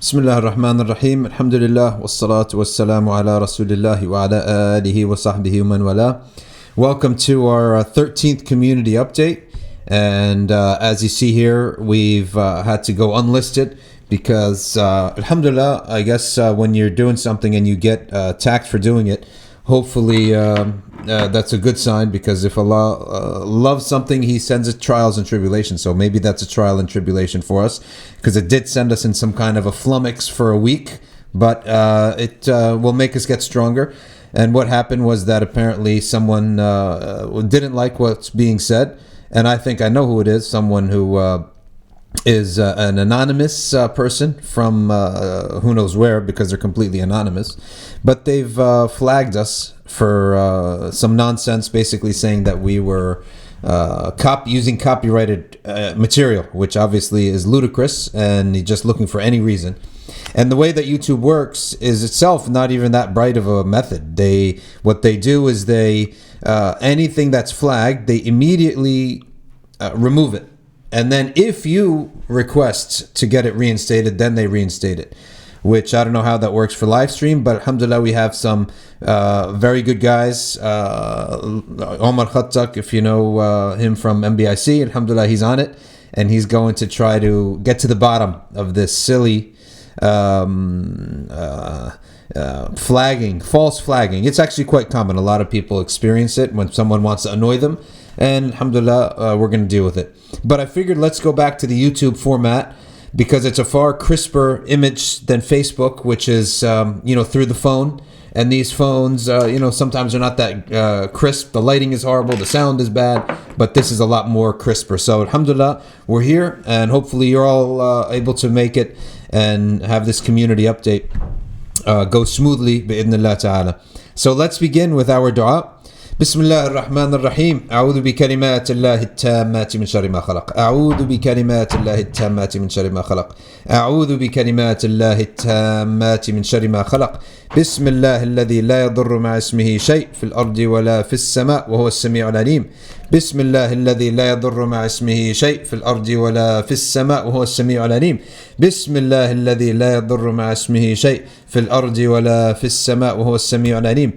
Bismillah ar-Rahman ar-Rahim. Alhamdulillah wassalatu wassalamu ala Rasulillah wa ala alihi wa sahbihi wa man wala. Welcome to our 13th community update. And as you see here, we've had to go unlisted because alhamdulillah, I guess when you're doing something and you get taxed for doing it, hopefully that's a good sign, because if Allah loves something, He sends it trials and tribulations. So maybe that's a trial and tribulation for us, because it did send us in some kind of a flummox for a week, but it will make us get stronger. And what happened was that apparently someone didn't like what's being said, and I think I know who it is. Someone who is an anonymous person from who knows where, because they're completely anonymous, but they've flagged us for some nonsense, basically saying that we were using copyrighted material, which obviously is ludicrous and just looking for any reason. And the way that YouTube works is itself not even that bright of a method. What they do is anything that's flagged, they immediately remove it. And then if you request to get it reinstated, then they reinstate it, which I don't know how that works for live stream, but alhamdulillah, we have some very good guys. Omar Khattak, if you know him from MBIC, alhamdulillah, he's on it, and he's going to try to get to the bottom of this silly false flagging. It's actually quite common. A lot of people experience it when someone wants to annoy them, and alhamdulillah, we're going to deal with it. But I figured let's go back to the YouTube format, because it's a far crisper image than Facebook, which is through the phone. And these phones, sometimes they're not that crisp. The lighting is horrible, the sound is bad, but this is a lot more crisper. So alhamdulillah, we're here, and hopefully you're all able to make it and have this community update go smoothly bi'idhnillah ta'ala. So let's begin with our dua. بسم الله الرحمن الرحيم. أعوذ بكلمات الله التامات من شر ما خلق. أعوذ بكلمات الله التامات من شر ما خلق. أعوذ بكلمات الله التامات من شر ما خلق. بسم الله الذي لا يضر مع اسمه شيء في الأرض ولا في السماء وهو السميع العليم. بسم الله الذي لا يضر مع اسمه شيء في الأرض ولا في السماء وهو السميع العليم. بسم الله الذي لا يضر مع اسمه شيء في الأرض ولا في السماء وهو السميع العليم.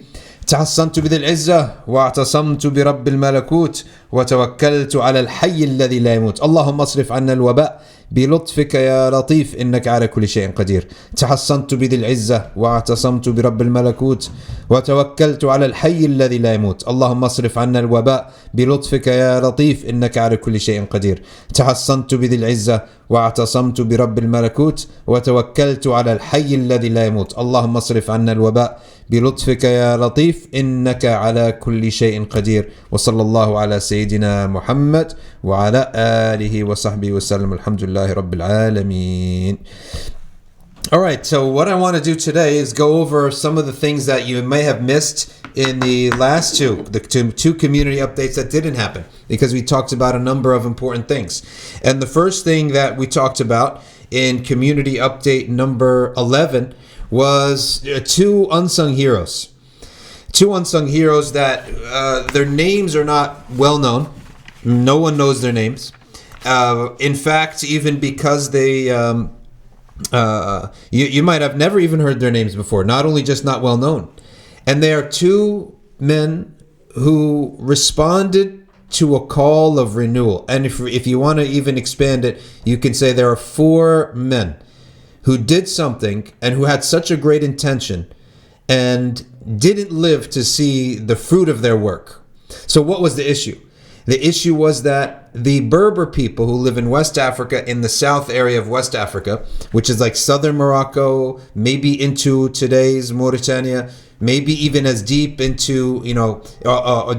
تحصنت بذي العزة واعتصمت برب الملكوت وتوكلت على الحي الذي لا يموت. اللهم اصرف عنا الوباء بلطفك يا لطيف إنك على كل شيء قدير. تحصنت بذي العزة واعتصمت برب الملكوت وتوكلت على الحي الذي لا يموت. اللهم اصرف عنا الوباء بلطفك يا لطيف إنك على كل شيء قدير. تحصنت بذي العزة واعتصمت برب الملكوت وتوكلت على الحي الذي لا يموت. اللهم اصرف عنا الوباء بلطفك يا لطيف إنك على كل شيء قدير. وصلى الله على سيدنا محمد وعلى آله وصحبه وسلم. الحمد لله رب العالمين. All right, so what I want to do today is go over some of the things that you may have missed in the last two community updates that didn't happen, because we talked about a number of important things. And the first thing that we talked about in community update number 11 was two unsung heroes. Two unsung heroes that their names are not well known. No one knows their names. In fact, even because they... you might have never even heard their names before, not only just not well known. And they are two men who responded to a call of renewal. And if you want to even expand it, you can say there are four men who did something and who had such a great intention and didn't live to see the fruit of their work. So what was the issue? The issue was that the Berber people who live in West Africa, in the south area of West Africa, which is like southern Morocco, maybe into today's Mauritania, maybe even as deep into,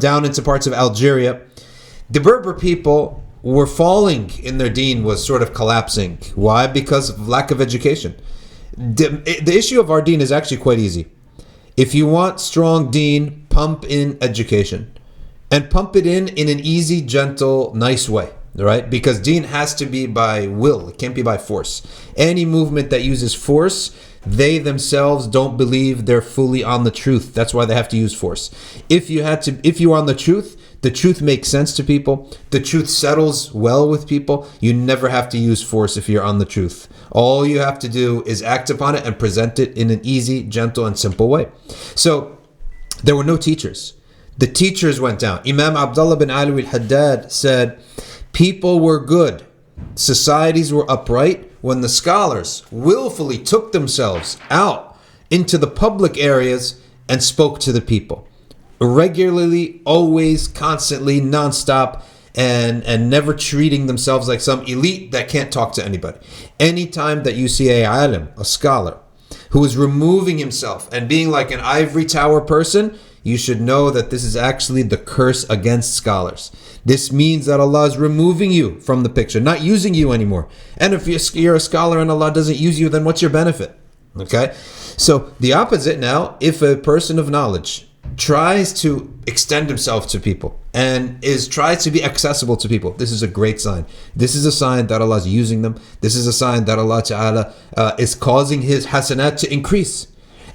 down into parts of Algeria, the Berber people were falling in their deen, was sort of collapsing. Why? Because of lack of education. The issue of our deen is actually quite easy. If you want strong deen, pump in education. And pump it in an easy, gentle, nice way, right? Because deen has to be by will. It can't be by force. Any movement that uses force They themselves don't believe they're fully on the truth. That's why they have to use force. If you're on the truth makes sense to people. The truth settles well with people. You never have to use force if you're on the truth. All you have to do is act upon it and present it in an easy, gentle, and simple way. So there were no teachers. The teachers went down. Imam Abdullah bin Ali al-Haddad said, people were good. Societies were upright when the scholars willfully took themselves out into the public areas and spoke to the people. Regularly, always, constantly, nonstop, and never treating themselves like some elite that can't talk to anybody. Anytime that you see a alim, a scholar, who is removing himself and being like an ivory tower person, you should know that this is actually the curse against scholars. This means that Allah is removing you from the picture, not using you anymore. And if you're a scholar and Allah doesn't use you, then what's your benefit? Okay? So the opposite now, if a person of knowledge tries to extend himself to people and tries to be accessible to people, this is a great sign. This is a sign that Allah is using them. This is a sign that Allah Ta'ala is causing his hasanat to increase.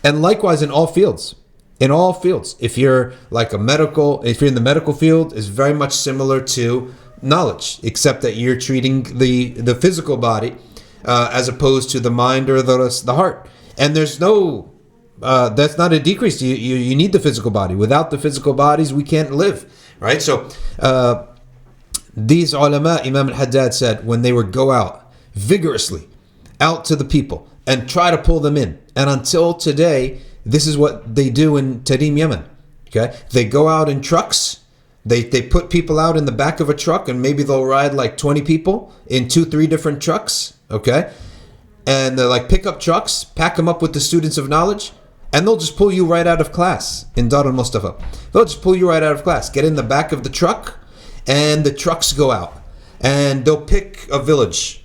And likewise in all fields. In all fields. If you're if you're in the medical field, it's very much similar to knowledge, except that you're treating the physical body as opposed to the mind or the heart. And there's no that's not a decrease. You need the physical body. Without the physical bodies, we can't live, right? So these ulama, Imam al-Haddad said, when they would go out vigorously out to the people and try to pull them in, and until today, this is what they do in Tarim, Yemen. Okay, they go out in trucks. They put people out in the back of a truck, and maybe they'll ride like 20 people in 2-3 different trucks. Okay, and they're like pickup trucks, pack them up with the students of knowledge, and they'll just pull you right out of class in Dar al-Mustafa. They'll just pull you right out of class. Get in the back of the truck, and the trucks go out, and they'll pick a village.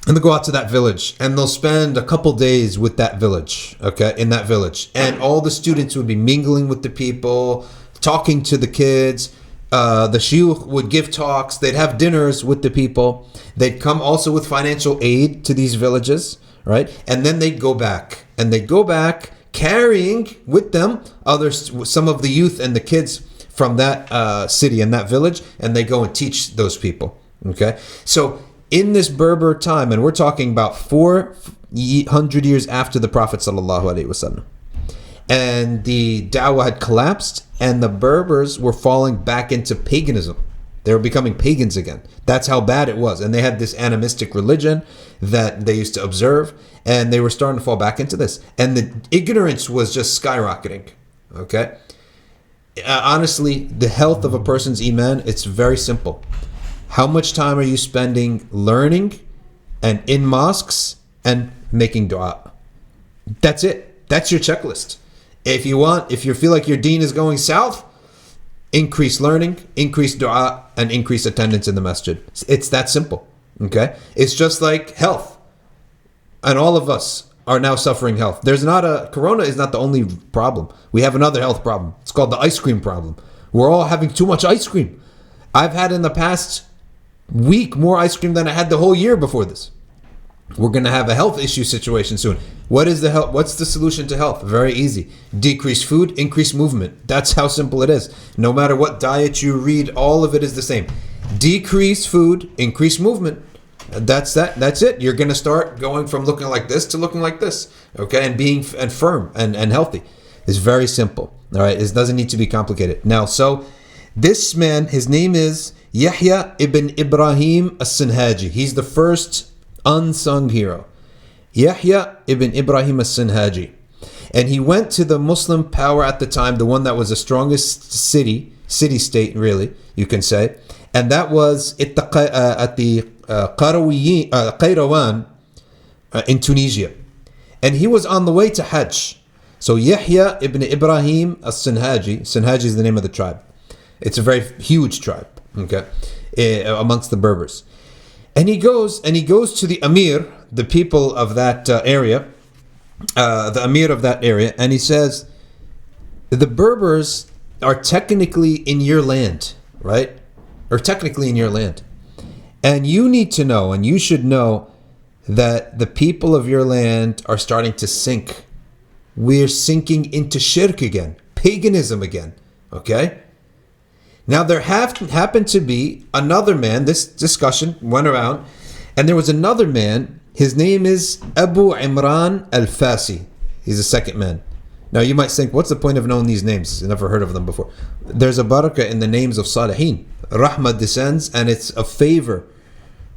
And they'll go out to that village, and they'll spend a couple days with that village, okay, in that village. And all the students would be mingling with the people, talking to the kids. The shuyukh would give talks. They'd have dinners with the people. They'd come also with financial aid to these villages, right? And then they'd go back. And they'd go back carrying with them some of the youth and the kids from that city and that village, and they go and teach those people, okay? So in this Berber time, and we're talking about 400 years after the Prophet sallallahu alaihi wasallam, and the da'wah had collapsed, and the Berbers were falling back into paganism. They were becoming pagans again. That's how bad it was. And they had this animistic religion that they used to observe, and they were starting to fall back into this. And the ignorance was just skyrocketing. Okay? Honestly, the health of a person's iman, it's very simple. How much time are you spending learning and in mosques and making dua? That's it. That's your checklist. If you feel like your deen is going south, increase learning, increase dua, and increase attendance in the masjid. It's that simple. Okay? It's just like health. And all of us are now suffering health. Corona is not the only problem. We have another health problem. It's called the ice cream problem. We're all having too much ice cream. I've had in the past week more ice cream than I had the whole year before this. We're going to have a health issue situation soon. What's the solution to health? Very easy. Decrease food, increase movement. That's how simple it is. No matter what diet you read, all of it is the same. Decrease food, increase movement. That's it. You're going to start going from looking like this to looking like this. Okay? And being firm and healthy. It's very simple. All right? It doesn't need to be complicated. Now, so this man, his name is Yahya ibn Ibrahim as-Sinhaji. He's the first unsung hero. Yahya ibn Ibrahim as-Sinhaji. And he went to the Muslim power at the time, the one that was the strongest city-state, really, you can say. And that was at the Qayrawan in Tunisia. And he was on the way to Hajj. So Yahya ibn Ibrahim as-Sinhaji, Sinhaji is the name of the tribe. It's a very huge tribe, okay, amongst the Berbers. And he goes to the Amir, the people of that area, the Amir of that area, and he says, the Berbers are technically in your land, right? Or technically in your land. And you need to know, and you should know, that the people of your land are starting to sink. We're sinking into shirk again, paganism again. Okay? Now there happened to be another man, this discussion went around, and there was another man, his name is Abu Imran al-Fasi. He's the second man. Now you might think, what's the point of knowing these names? I've never heard of them before. There's a barakah in the names of Salihin. Rahmah descends, and it's a favor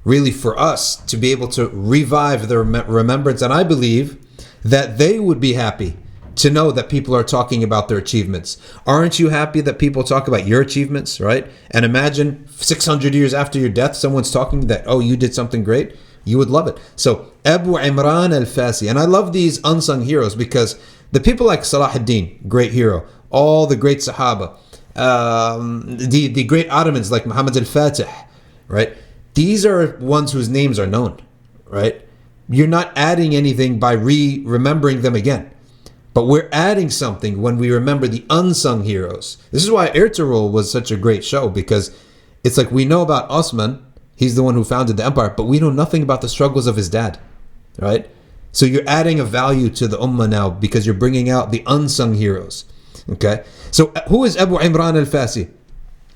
really for us to be able to revive their remembrance. And I believe that they would be happy to know that people are talking about their achievements. Aren't you happy that people talk about your achievements, right? And imagine 600 years after your death, someone's talking that, oh, you did something great. You would love it. So Abu Imran al-Fasi. And I love these unsung heroes because the people like Salah ad-Din, great hero, all the great Sahaba, the great Ottomans like Muhammad al-Fatih, right? These are ones whose names are known, right? You're not adding anything by remembering them again. But we're adding something when we remember the unsung heroes. This is why Ertugrul was such a great show, because it's like we know about Osman, he's the one who founded the empire, but we know nothing about the struggles of his dad, right? So you're adding a value to the ummah now because you're bringing out the unsung heroes, okay? So who is Abu Imran al-Fasi?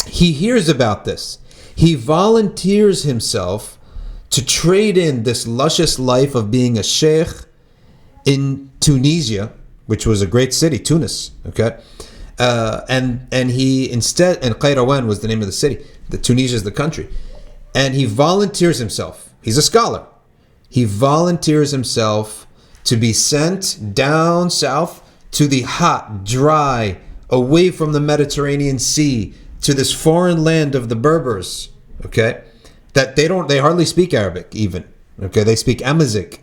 He hears about this. He volunteers himself to trade in this luscious life of being a sheikh in Tunisia, which was a great city, Tunis, okay? And he instead, and Qayrawan was the name of the city. Tunisia is the country. And he volunteers himself. He's a scholar. He volunteers himself to be sent down south to the hot, dry, away from the Mediterranean Sea, to this foreign land of the Berbers, okay? That they hardly speak Arabic even, okay? They speak Amazigh.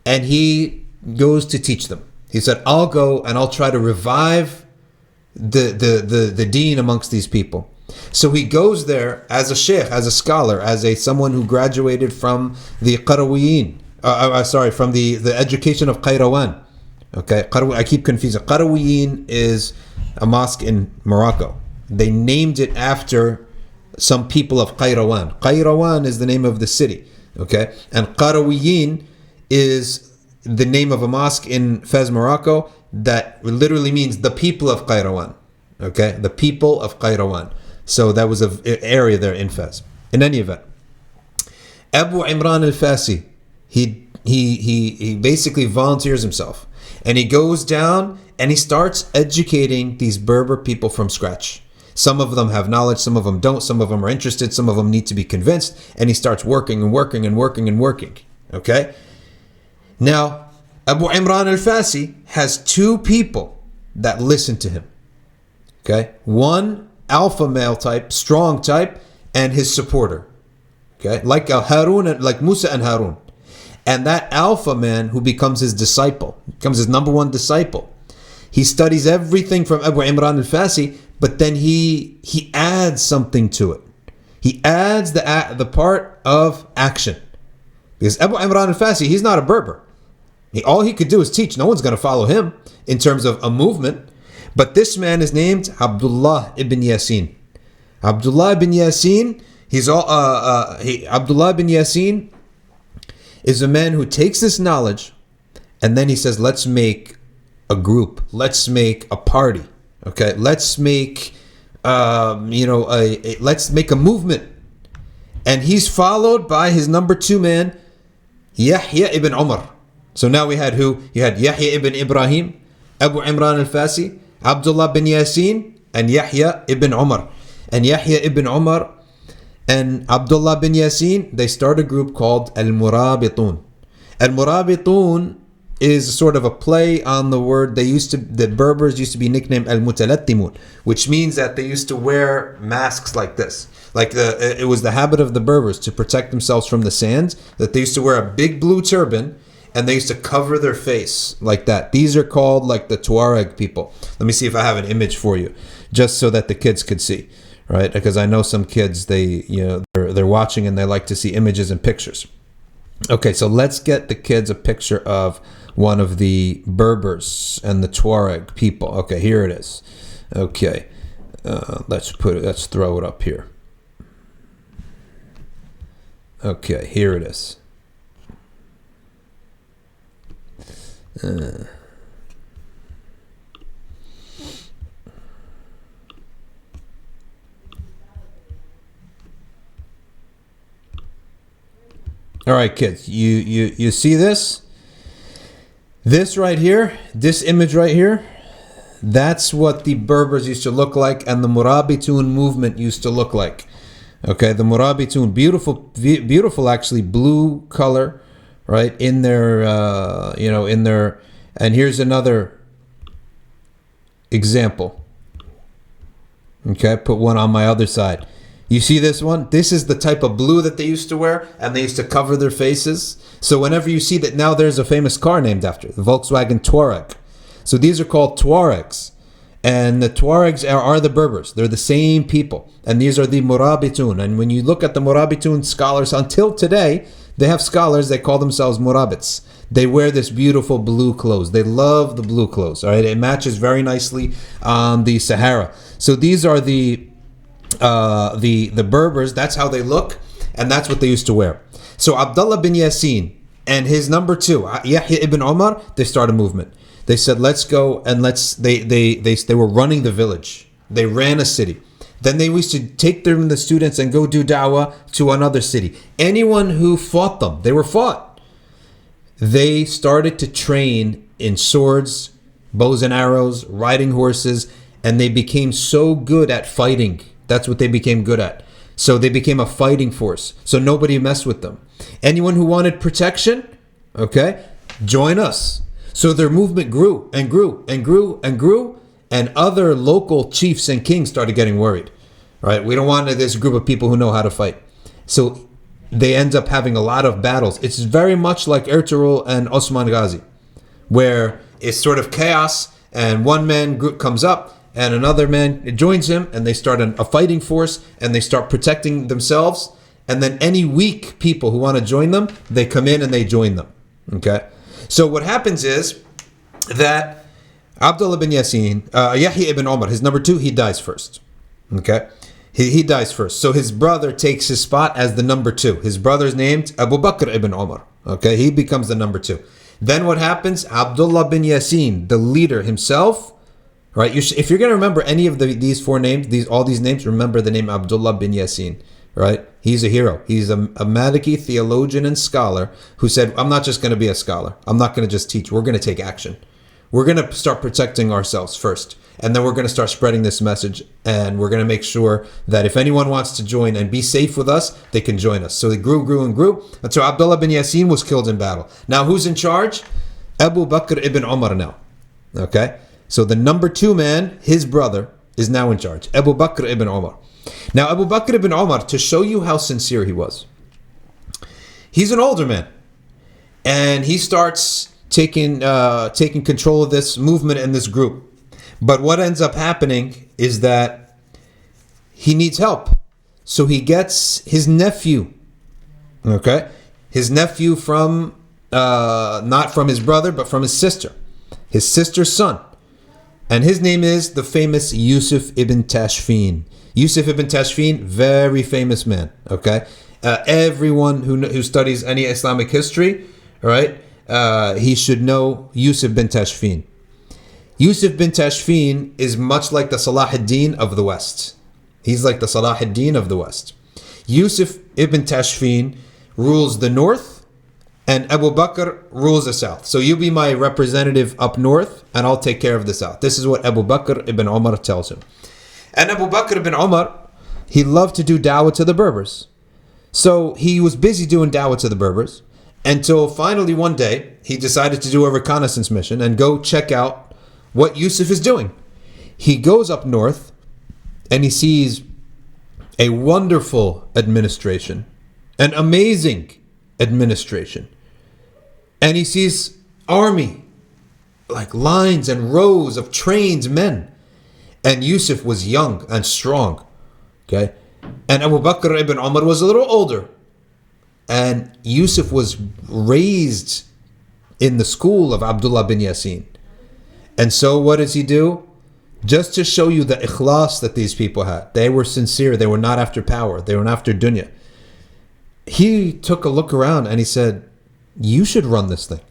And he goes to teach them. He said, I'll go and I'll try to revive the deen amongst these people. So he goes there as a sheikh, as a scholar, as someone who graduated from the Qarawiyin, from the education of Qayrawan. Okay, I keep confusing. Qarawiyin is a mosque in Morocco. They named it after some people of Qayrawan. Qayrawan is the name of the city. Okay, and Qarawiyin is the name of a mosque in Fez, Morocco, that literally means the people of Qayrawan. Okay, the people of Qayrawan. So that was an area there in Fez. In any event, Abu Imran al-Fasi, he basically volunteers himself, and he goes down and he starts educating these Berber people from scratch. Some of them have knowledge, some of them don't, some of them are interested, some of them need to be convinced, and he starts working and working and working and working. Okay? Now, Abu Imran al-Fasi has two people that listen to him. Okay? One alpha male type, strong type, and his supporter. Okay? Like Harun, like Musa and Harun. And that alpha man who becomes his disciple, becomes his number one disciple. He studies everything from Abu Imran al-Fasi, but then he adds something to it. He adds the part of action. Because Abu Imran al-Fasi, he's not a Berber. All he could do is teach. No one's going to follow him in terms of a movement. But this man is named Abdullah ibn Yasin. Abdullah ibn Yasin, Abdullah ibn Yasin is a man who takes this knowledge and then he says, let's make a group. Let's make a party. Okay, let's make let's make a movement. And he's followed by his number two man, Yahya ibn Umar. So now we had who? You had Yahya ibn Ibrahim, Abu Imran al-Fasi, Abdullah bin Yasin, and Yahya ibn Umar. And Yahya ibn Umar and Abdullah bin Yasin, they start a group called Al-Murabitun. Al-Murabitun is sort of a play on the word the Berbers used to be nicknamed Al-Mutalattimun, which means that they used to wear masks like this. Like it was the habit of the Berbers to protect themselves from the sands, that they used to wear a big blue turban and they used to cover their face like that. These are called like the Tuareg people. Let me see if I have an image for you, just so that the kids could see, right? Because I know some kids, they're watching and they like to see images and pictures. Okay, so let's get the kids a picture of one of the Berbers and the Tuareg people. Okay, here it is. Okay, let's throw it up here. Okay, here it is. All right, kids, you see this? This right here, this image right here, that's what the Berbers used to look like and the Murabitun movement used to look like. Okay, the Murabitun, beautiful actually, blue color, right, in their, in their, and here's another example. Okay, put one on my other side. You see this one? This is the type of blue that they used to wear, and they used to cover their faces. So whenever you see that, now there's a famous car named after it, the Volkswagen Touareg. So these are called Tuaregs. And the Tuaregs are the Berbers. They're the same people. And these are the Murabitun. And when you look at the Murabitun scholars, until today, they have scholars, they call themselves Murabits. They wear this beautiful blue clothes. They love the blue clothes. All right, it matches very nicely on the Sahara. So these are the Berbers. That's how they look, and that's what they used to wear. So Abdullah bin Yasin and his number two, Yahya ibn Umar, they start a movement. They said, let's go and they were running the village. They ran a city. Then they used to take the students and go do da'wah to another city. Anyone who fought them, they were fought. They started to train in swords, bows and arrows, riding horses, and they became so good at fighting. That's what they became good at. So they became a fighting force. So nobody messed with them. Anyone who wanted protection, okay, join us. So their movement grew and grew and grew and grew. And other local chiefs and kings started getting worried. Right? We don't want this group of people who know how to fight. So they end up having a lot of battles. It's very much like Ertugrul and Osman Ghazi, where it's sort of chaos and one man group comes up and another man joins him, and they start a fighting force, and they start protecting themselves. And then any weak people who want to join them, they come in and they join them. Okay? So what happens is that Abdullah bin Yasin, Yahya ibn Umar, his number two, he dies first. Okay? He dies first. So his brother takes his spot as the number two. His brother's named Abu Bakr ibn Umar. Okay? He becomes the number two. Then what happens? Abdullah bin Yasin, the leader himself, right? If you're going to remember any of these four names, all these names, remember the name Abdullah bin Yasin, right? He's a hero. He's a Maliki theologian and scholar who said, I'm not just going to be a scholar. I'm not going to just teach. We're going to take action. We're going to start protecting ourselves first. And then we're going to start spreading this message. And we're going to make sure that if anyone wants to join and be safe with us, they can join us. So they grew and grew. And so Abdullah bin Yasin was killed in battle. Now who's in charge? Abu Bakr ibn Umar now. Okay? So the number two man, his brother, is now in charge. Abu Bakr ibn Umar. Now Abu Bakr ibn Umar, to show you how sincere he was, he's an older man. And he starts taking control of this movement and this group. But what ends up happening is that he needs help. So he gets his nephew. Okay? His nephew from, not from his brother, but from his sister. His sister's son. And his name is the famous Yusuf ibn Tashfin. Yusuf ibn Tashfin, very famous man. Okay? Everyone who studies any Islamic history, right? He should know Yusuf bin Tashfin. Yusuf bin Tashfin is much like the Salah ad-Din of the West. He's like the Salah ad-Din of the West. Yusuf ibn Tashfin rules the north, and Abu Bakr rules the south. So you be my representative up north, and I'll take care of the south. This is what Abu Bakr ibn Umar tells him. And Abu Bakr ibn Umar, he loved to do da'wah to the Berbers. So he was busy doing da'wah to the Berbers, until finally one day, he decided to do a reconnaissance mission and go check out what Yusuf is doing. He goes up north and he sees a wonderful administration, an amazing administration. And he sees army, like lines and rows of trained men. And Yusuf was young and strong. Okay? And Abu Bakr ibn Umar was a little older. And Yusuf was raised in the school of Abdullah bin Yasin. And so what does he do? Just to show you the ikhlas that these people had. They were sincere. They were not after power. They were not after dunya. He took a look around and he said, you should run this thing.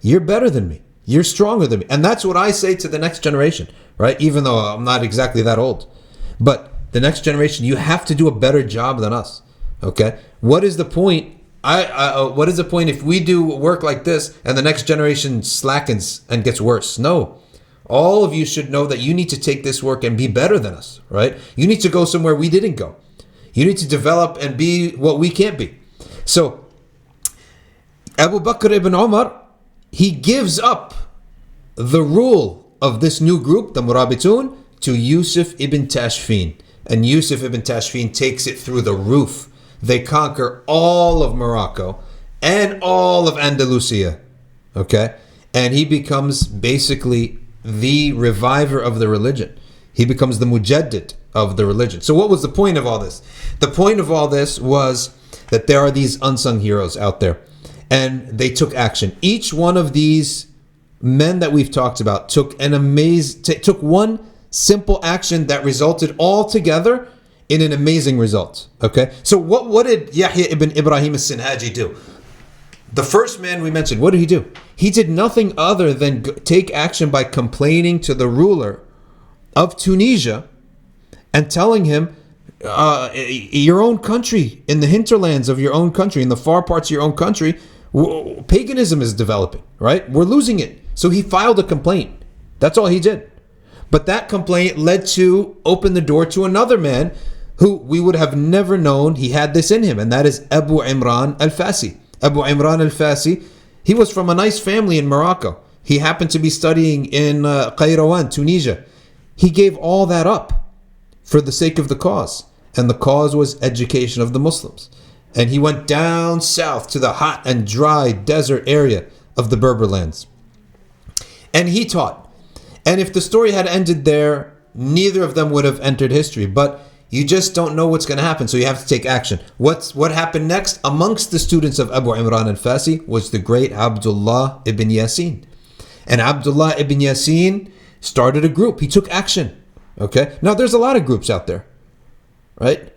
You're better than me. You're stronger than me. And that's what I say to the next generation, right? Even though I'm not exactly that old. But the next generation, you have to do a better job than us, okay? What is the point? What is the point if we do work like this and the next generation slackens and gets worse? No. All of you should know that you need to take this work and be better than us, right? You need to go somewhere we didn't go. You need to develop and be what we can't be. So, Abu Bakr ibn Umar, he gives up the rule of this new group, the Murabitun, to Yusuf ibn Tashfin. And Yusuf ibn Tashfin takes it through the roof. They conquer all of Morocco and all of Andalusia. Okay? And he becomes basically the reviver of the religion. He becomes the mujaddid of the religion. So what was the point of all this? The point of all this was that there are these unsung heroes out there. And they took action. Each one of these men that we've talked about took one simple action that resulted all together in an amazing result. Okay, so what did Yahya ibn Ibrahim as-Sinhaji do? The first man we mentioned, what did he do? He did nothing other than take action by complaining to the ruler of Tunisia and telling him, your own country, in the hinterlands of your own country, in the far parts of your own country, paganism is developing, right? We're losing it. So he filed a complaint. That's all he did. But that complaint led to open the door to another man who we would have never known he had this in him, and that is Abu Imran al-Fasi. Abu Imran al-Fasi, he was from a nice family in Morocco. He happened to be studying in Qayrawan, Tunisia. He gave all that up for the sake of the cause, and the cause was education of the Muslims. And he went down south to the hot and dry desert area of the Berber lands. And he taught. And if the story had ended there, neither of them would have entered history. But you just don't know what's going to happen, so you have to take action. What happened next amongst the students of Abu Imran al-Fasi was the great Abdullah ibn Yasin. And Abdullah ibn Yasin started a group. He took action. Okay? Now, there's a lot of groups out there, right?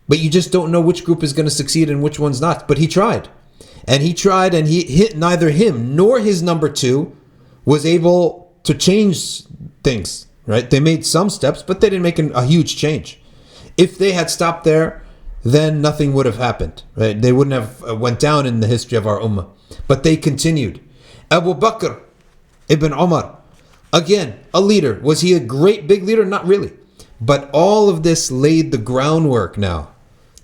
But you just don't know which group is going to succeed and which one's not. But he tried. And he tried, and he hit neither him nor his number two was able to change things, right? They made some steps, but they didn't make a huge change. If they had stopped there, then nothing would have happened, right? They wouldn't have went down in the history of our ummah. But they continued. Abu Bakr ibn Umar, again, a leader. Was he a great big leader? Not really. But all of this laid the groundwork now.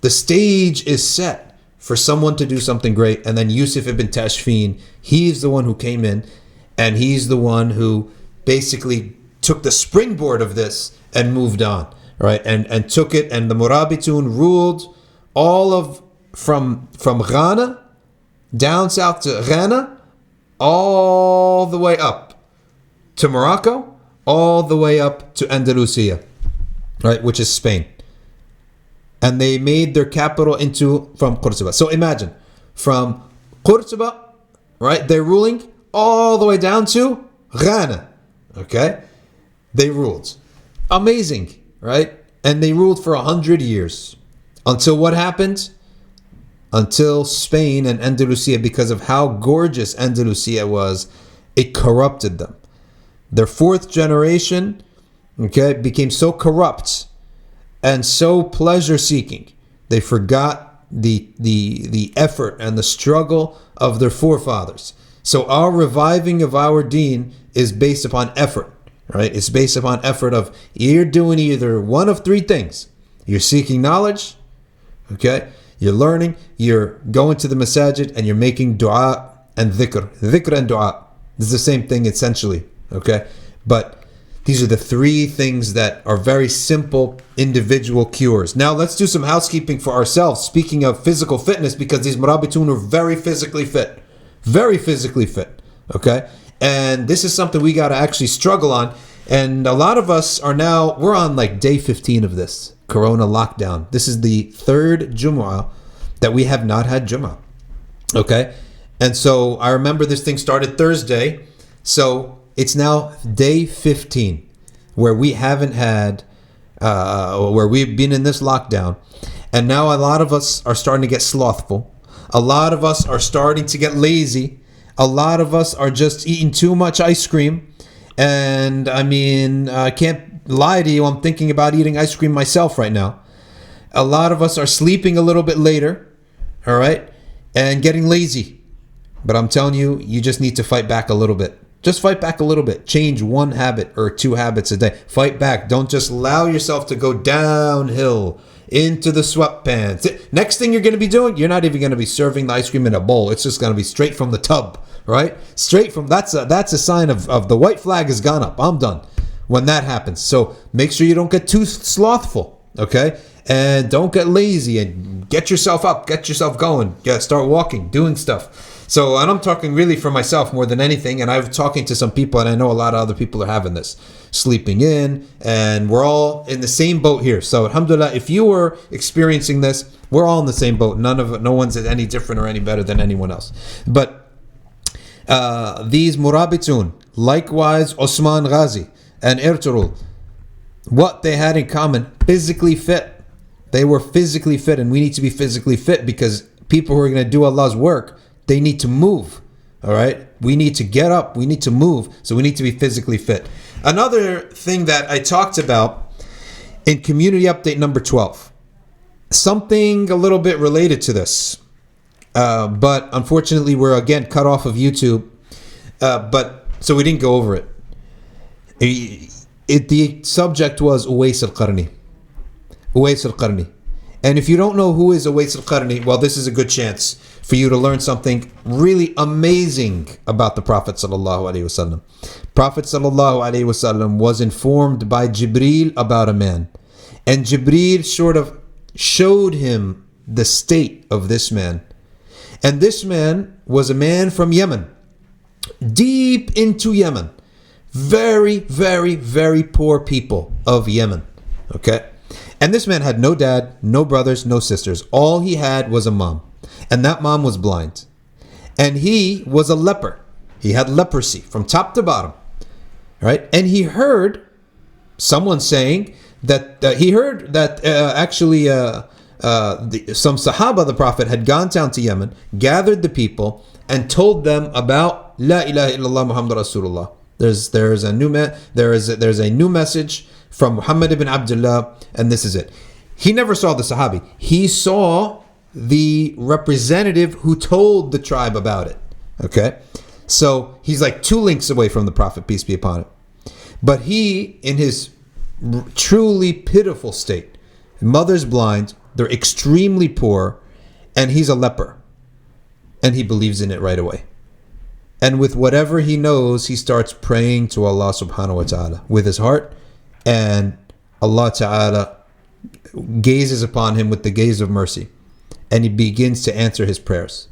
The stage is set for someone to do something great. And then Yusuf ibn Tashfin, he's the one who came in, and he's the one who basically took the springboard of this and moved on, right? And took it, and the Murabitun ruled all of from Ghana down south to Ghana, all the way up to Morocco, all the way up to Andalusia, right, which is Spain. And they made their capital from Qurtuba. So imagine, from Qurtuba, right, they're ruling all the way down to Ghana, okay? They ruled. Amazing, right? And they ruled for 100 years. Until what happened? Until Spain and Andalusia, because of how gorgeous Andalusia was, it corrupted them. Their fourth generation, okay, became so corrupt and so pleasure-seeking, they forgot the effort and the struggle of their forefathers. So our reviving of our deen is based upon effort, right? It's based upon effort of you're doing either one of three things. You're seeking knowledge, okay? You're learning, you're going to the masjid, and you're making dua and dhikr. Dhikr and dua. This is the same thing essentially, okay? But these are the three things that are very simple individual cures. Now let's do some housekeeping for ourselves. Speaking of physical fitness, because these Murabitun are very physically fit. Very physically fit, okay? And this is something we got to actually struggle on. And a lot of us we're on like day 15 of this Corona lockdown. This is the third Jumu'ah that we have not had Jumu'ah, okay? And so I remember this thing started Thursday. So it's now day 15 where we haven't had, where we've been in this lockdown. And now a lot of us are starting to get slothful. A lot of us are starting to get lazy. A lot of us are just eating too much ice cream. And I mean, I can't lie to you, I'm thinking about eating ice cream myself right now. A lot of us are sleeping a little bit later, all right, and getting lazy. But I'm telling you, you just need to fight back a little bit. Just fight back a little bit. Change one habit or two habits a day. Fight back. Don't just allow yourself to go downhill into the sweatpants. Next thing you're going to be doing, you're not even going to be serving the ice cream in a bowl. It's just going to be straight from the tub, right? Straight from, that's a sign of the white flag has gone up. I'm done when that happens. So make sure you don't get too slothful, okay? And don't get lazy, and get yourself up, get yourself going. Start walking, doing stuff. So, and I'm talking really for myself more than anything, and I'm talking to some people, and I know a lot of other people are having this, sleeping in, and we're all in the same boat here. So, alhamdulillah, if you were experiencing this, we're all in the same boat. No one's any different or any better than anyone else. But these murabitun, likewise Osman Ghazi and Ertugrul, what they had in common, physically fit. They were physically fit, and we need to be physically fit because people who are going to do Allah's work, they need to move, all right? We need to get up, we need to move, so we need to be physically fit. Another thing that I talked about in community update number 12, something a little bit related to this, but unfortunately we're again cut off of YouTube, so we didn't go over it. The subject was Uwais al-Qarni. Uwais al-Qarni. And if you don't know who is Uwais al-Qarni, well, this is a good chance for you to learn something really amazing about the Prophet sallallahu alaihi wasallam. Prophet sallallahu alaihi wasallam was informed by Jibreel about a man, and Jibreel sort of showed him the state of this man. And this man was a man from Yemen, deep into Yemen, very, very, very poor people of Yemen. Okay. And this man had no dad, no brothers, no sisters. All he had was a mom. And that mom was blind. And he was a leper. He had leprosy from top to bottom. Right? And he heard someone saying that some Sahaba of the Prophet had gone down to Yemen, gathered the people, and told them about La ilaha illallah Muhammad Rasulullah. There's a new message from Muhammad ibn Abdullah, and this is it. He never saw the Sahabi. He saw the representative who told the tribe about it. Okay? So he's like 2 links away from the Prophet, peace be upon him. But he, in his truly pitiful state, mother's blind, they're extremely poor, and he's a leper. And he believes in it right away. And with whatever he knows, he starts praying to Allah subhanahu wa ta'ala with his heart, and Allah ta'ala gazes upon him with the gaze of mercy, and he begins to answer his prayers.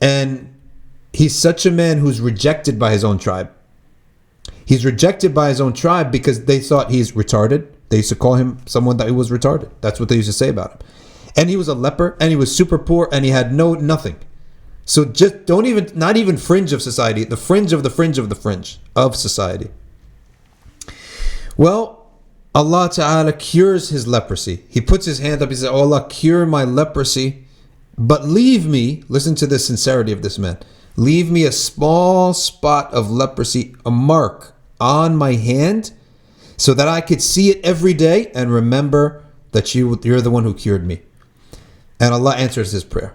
And he's such a man who's rejected by his own tribe. He's rejected by his own tribe because they thought he's retarded. They used to call him someone that he was retarded. That's what they used to say about him. And he was a leper, and he was super poor, and he had nothing. So just not even fringe of society, the fringe of the fringe of the fringe of society. Well, Allah Ta'ala cures his leprosy. He puts his hand up, he says, "Oh Allah, cure my leprosy, but leave me," listen to the sincerity of this man, "leave me a small spot of leprosy, a mark on my hand, so that I could see it every day and remember that you're the one who cured me." And Allah answers his prayer.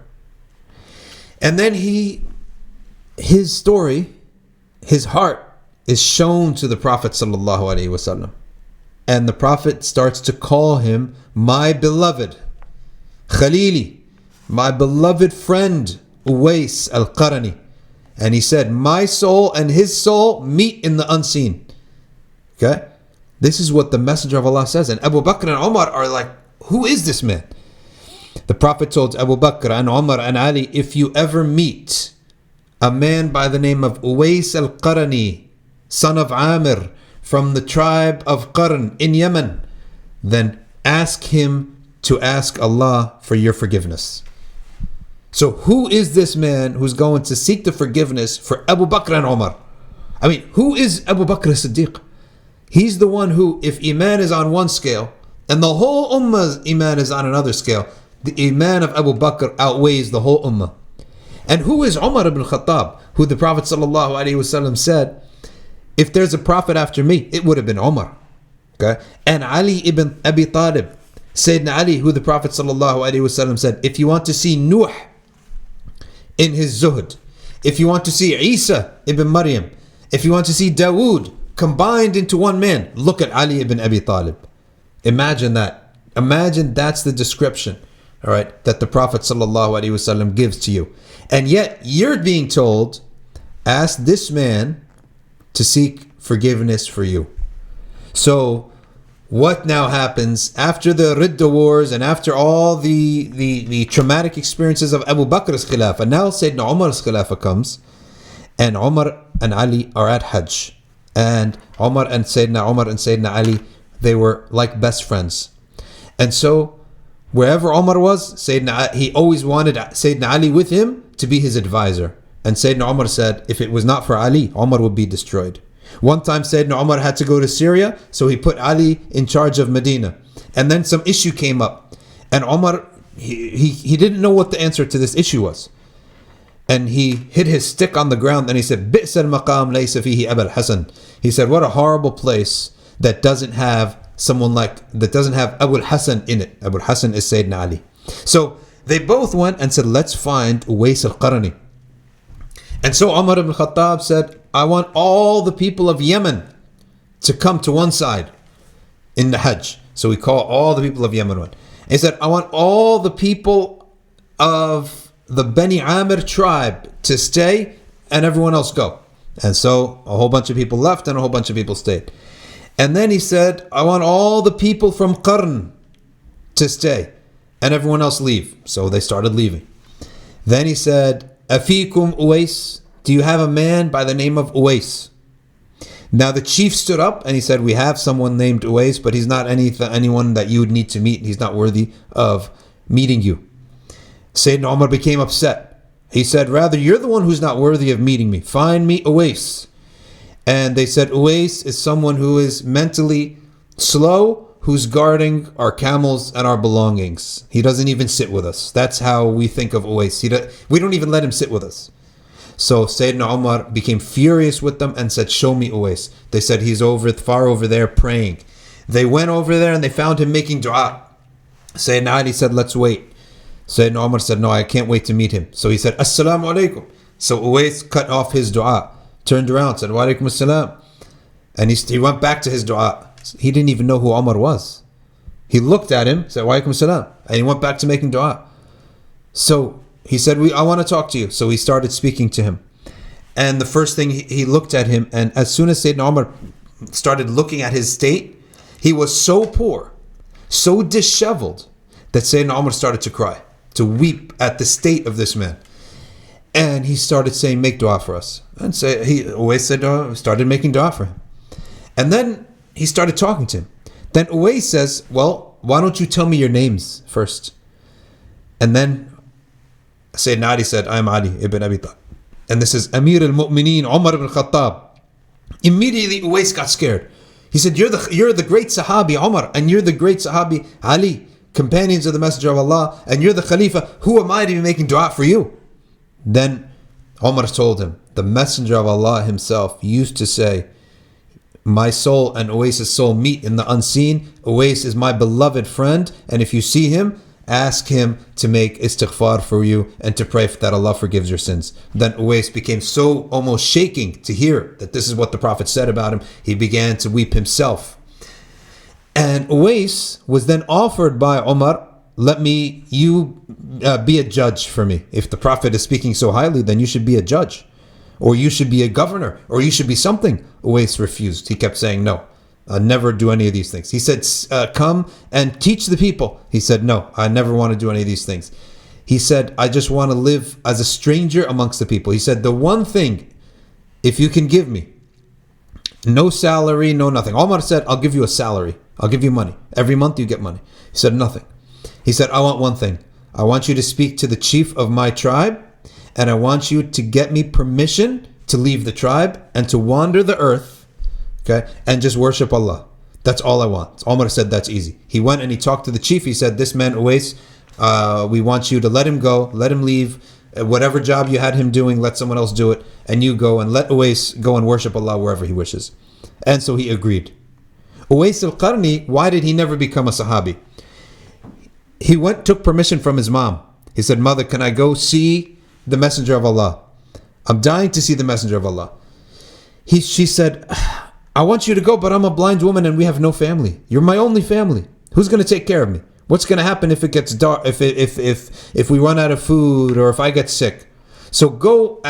And then his story, his heart is shown to the Prophet sallallahu alaihi wasallam. And the Prophet starts to call him my beloved, Khalili, my beloved friend, Uwais al-Qarni. And he said, my soul and his soul meet in the unseen. Okay? This is what the Messenger of Allah says. And Abu Bakr and Umar are like, who is this man? The Prophet told Abu Bakr and Umar and Ali, if you ever meet a man by the name of Uwais al-Qarni, son of Amir, from the tribe of Qarn in Yemen, then ask him to ask Allah for your forgiveness. So who is this man who's going to seek the forgiveness for Abu Bakr and Umar? I mean, who is Abu Bakr as-Siddiq? He's the one who, if Iman is on one scale and the whole Ummah's Iman is on another scale, the Iman of Abu Bakr outweighs the whole Ummah. And who is Umar ibn Khattab? who the Prophet ﷺ said, if there's a prophet after me, it would have been Umar. Okay? And Ali ibn Abi Talib, Sayyidina Ali, who the Prophet ﷺ said, if you want to see Nuh in his zuhd, if you want to see Isa ibn Maryam, if you want to see Dawood combined into one man, look at Ali ibn Abi Talib. Imagine that. Imagine that's the description, all right, that the Prophet ﷺ gives to you. And yet you're being told, ask this man to seek forgiveness for you. So what now happens after the Ridda wars and after all the traumatic experiences of Abu Bakr's Khilafah? Now Sayyidina Umar's Khilafah comes, and Umar and Ali are at Hajj. And Umar and Sayyidina Ali, they were like best friends. And so wherever Umar was, he always wanted Sayyidina Ali with him to be his advisor. And Sayyidina Umar said, if it was not for Ali, Umar would be destroyed. One time Sayyidina Umar had to go to Syria, so he put Ali in charge of Medina. And then some issue came up. And Umar, he didn't know what the answer to this issue was. And he hit his stick on the ground and he said, بِئْسَ الْمَقَامْ لَيْسَ فِيهِ أَبَا الْحَسَنِ. He said, what a horrible place that doesn't have Abu al-Hasan in it. Abu al-Hasan is Sayyidina Ali. So they both went and said, let's find Uwais al-Qarni. And so Umar ibn Khattab said, I want all the people of Yemen to come to one side in the Hajj. So we call all the people of Yemen one. He said, I want all the people of the Bani Amir tribe to stay and everyone else go. And so a whole bunch of people left and a whole bunch of people stayed. And then he said, I want all the people from Qarn to stay and everyone else leave. So they started leaving. Then he said, Afikum Uwais, do you have a man by the name of Uwais? Now the chief stood up and he said, we have someone named Uwais, but he's not anyone that you would need to meet. He's not worthy of meeting you. Sayyidina Umar became upset. He said, rather, you're the one who's not worthy of meeting me. Find me Uwais. And they said, Uwais is someone who is mentally slow, who's guarding our camels and our belongings. He doesn't even sit with us. That's how we think of Uwais. We don't even let him sit with us. So Sayyidina Umar became furious with them and said, show me Uwais. They said, he's far over there praying. They went over there and they found him making dua. Sayyidina Ali said, let's wait. Sayyidina Umar said, no, I can't wait to meet him. So he said, Assalamu alaikum. So Uwais cut off his dua, turned around, said, wa alaikum assalam. And he went back to his dua. He didn't even know who Umar was. He looked at him, said, wa alaikum assalam. And he went back to making dua. So he said, I want to talk to you. So he started speaking to him. And the first thing, he looked at him. And as soon as Sayyidina Umar started looking at his state, he was so poor, so disheveled, that Sayyidina Umar started to cry, to weep at the state of this man. And he started saying, make dua for us. And he always said, started making dua for him. And then he started talking to him. Then Uwais says, well, why don't you tell me your names first? And then Sayyidina Ali said, I am Ali ibn Abi Talib. And this is Amir al-Mu'mineen, Umar ibn Khattab. Immediately Uwais got scared. He said, you're the great Sahabi Umar, and you're the great Sahabi Ali, companions of the Messenger of Allah, and you're the Khalifa. Who am I to be making dua for you? Then Umar told him, the Messenger of Allah himself used to say, my soul and Uwais' soul meet in the unseen. Uwais is my beloved friend, and if you see him, ask him to make istighfar for you and to pray that Allah forgives your sins. Then Uwais became so almost shaking to hear that this is what the Prophet said about him. He began to weep himself. And Uwais was then offered by Umar, you be a judge for me. If the Prophet is speaking so highly, then you should be a judge, or you should be a governor, or you should be something. Uwais refused. He kept saying, no, I'll never do any of these things. He said, come and teach the people. He said, no, I never want to do any of these things. He said, I just want to live as a stranger amongst the people. He said, the one thing, if you can give me, no salary, no nothing. Omar said, I'll give you a salary. I'll give you money. Every month you get money. He said, nothing. He said, I want one thing. I want you to speak to the chief of my tribe, and I want you to get me permission to leave the tribe and to wander the earth, okay, and just worship Allah. That's all I want. Omar said, that's easy. He went and he talked to the chief. He said, this man Uwais, we want you to let him go, let him leave, Whatever job you had him doing, let someone else do it, and you go and let Uwais go and worship Allah wherever he wishes. And so he agreed. Uwais al-Qarni, why did he never become a Sahabi? He took permission from his mom. He said, "Mother, can I go see the Messenger of Allah? I'm dying to see the Messenger of Allah." She said, "I want you to go, but I'm a blind woman and we have no family. You're my only family. Who's going to take care of me? What's going to happen if it gets dark? If we run out of food, or if I get sick? So go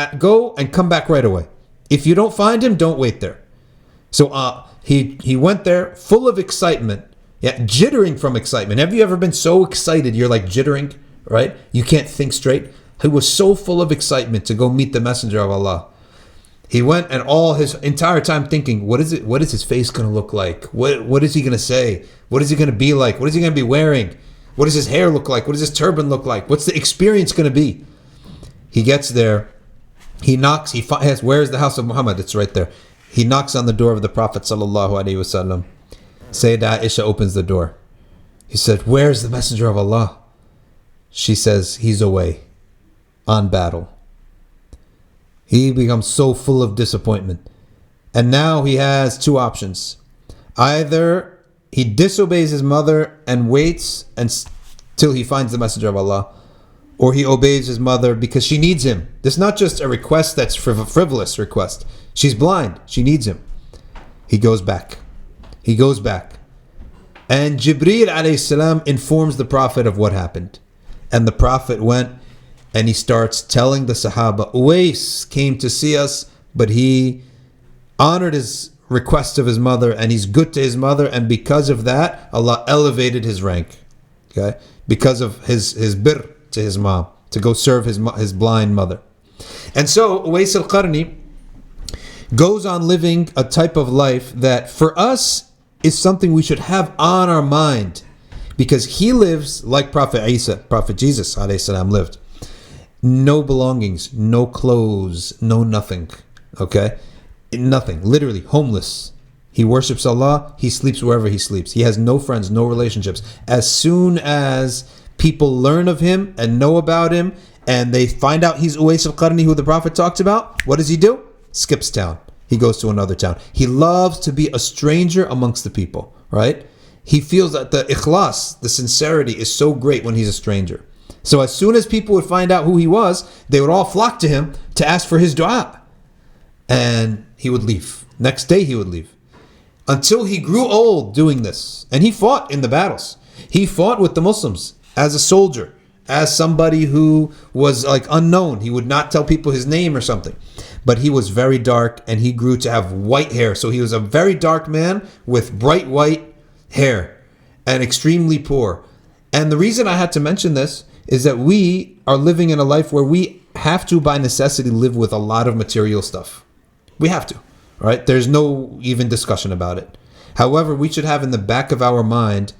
and come back right away. If you don't find him, don't wait there." So he went there full of excitement, jittering from excitement. Have you ever been so excited you're like jittering, right? You can't think straight. He was so full of excitement to go meet the Messenger of Allah. He went, and all his entire time thinking, what is his face going to look like? What is he going to say? What is he going to be like? What is he going to be wearing? What does his hair look like? What does his turban look like? What's the experience going to be? He gets there. He knocks. He asks, "Where's the house of Muhammad?" It's right there. He knocks on the door of the Prophet sallallahu alaihi wasallam. Sayyidah Aisha opens the door. He said, "Where's the Messenger of Allah?" She says, "He's away on battle." He becomes so full of disappointment. And now he has two options. Either he disobeys his mother and waits until he finds the Messenger of Allah, or he obeys his mother because she needs him. This is not just a request that's frivolous request. She's blind. She needs him. He goes back. And Jibreel alayhi salam informs the Prophet of what happened. And the Prophet went and he starts telling the Sahaba, Uwais came to see us, but he honored his request of his mother, and he's good to his mother, and because of that, Allah elevated his rank. Okay? Because of his birr to his mom, to go serve his blind mother. And so Uwais al-Qarni goes on living a type of life that for us is something we should have on our mind, because he lives like Prophet Jesus alayhi salam lived. No belongings, no clothes, no nothing. Okay? Nothing. Literally homeless. He worships Allah. He sleeps wherever he sleeps. He has no friends, no relationships. As soon as people learn of him and know about him, and they find out he's Uwais al-Qarni, who the Prophet talked about, what does he do? Skips town. He goes to another town. He loves to be a stranger amongst the people, right? He feels that the ikhlas, the sincerity, is so great when he's a stranger. So as soon as people would find out who he was, they would all flock to him to ask for his dua. And he would leave. Next day he would leave. Until he grew old doing this. And he fought in the battles. He fought with the Muslims as a soldier, as somebody who was like unknown. He would not tell people his name or something. But he was very dark, and he grew to have white hair. So he was a very dark man with bright white hair and extremely poor. And the reason I had to mention this is that we are living in a life where we have to, by necessity, live with a lot of material stuff. We have to, right? There's no even discussion about it. However, we should have in the back of our mind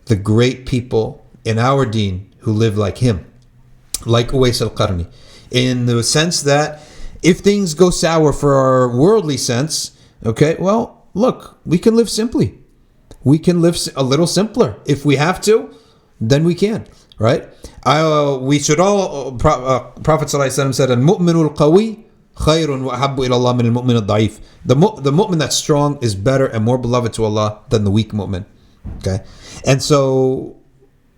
the great people in our deen who live like him, like Uwais al-Qarni, in the sense that if things go sour for our worldly sense, okay, well, look, we can live simply. We can live a little simpler. If we have to, then we can, right? We should all, Prophet ﷺ said, "Al-mu'minu al-qawi khayrun wa ahabbu ila Allah min al-mu'min al-da'if." The mu'min that's strong is better and more beloved to Allah than the weak mu'min. Okay? And so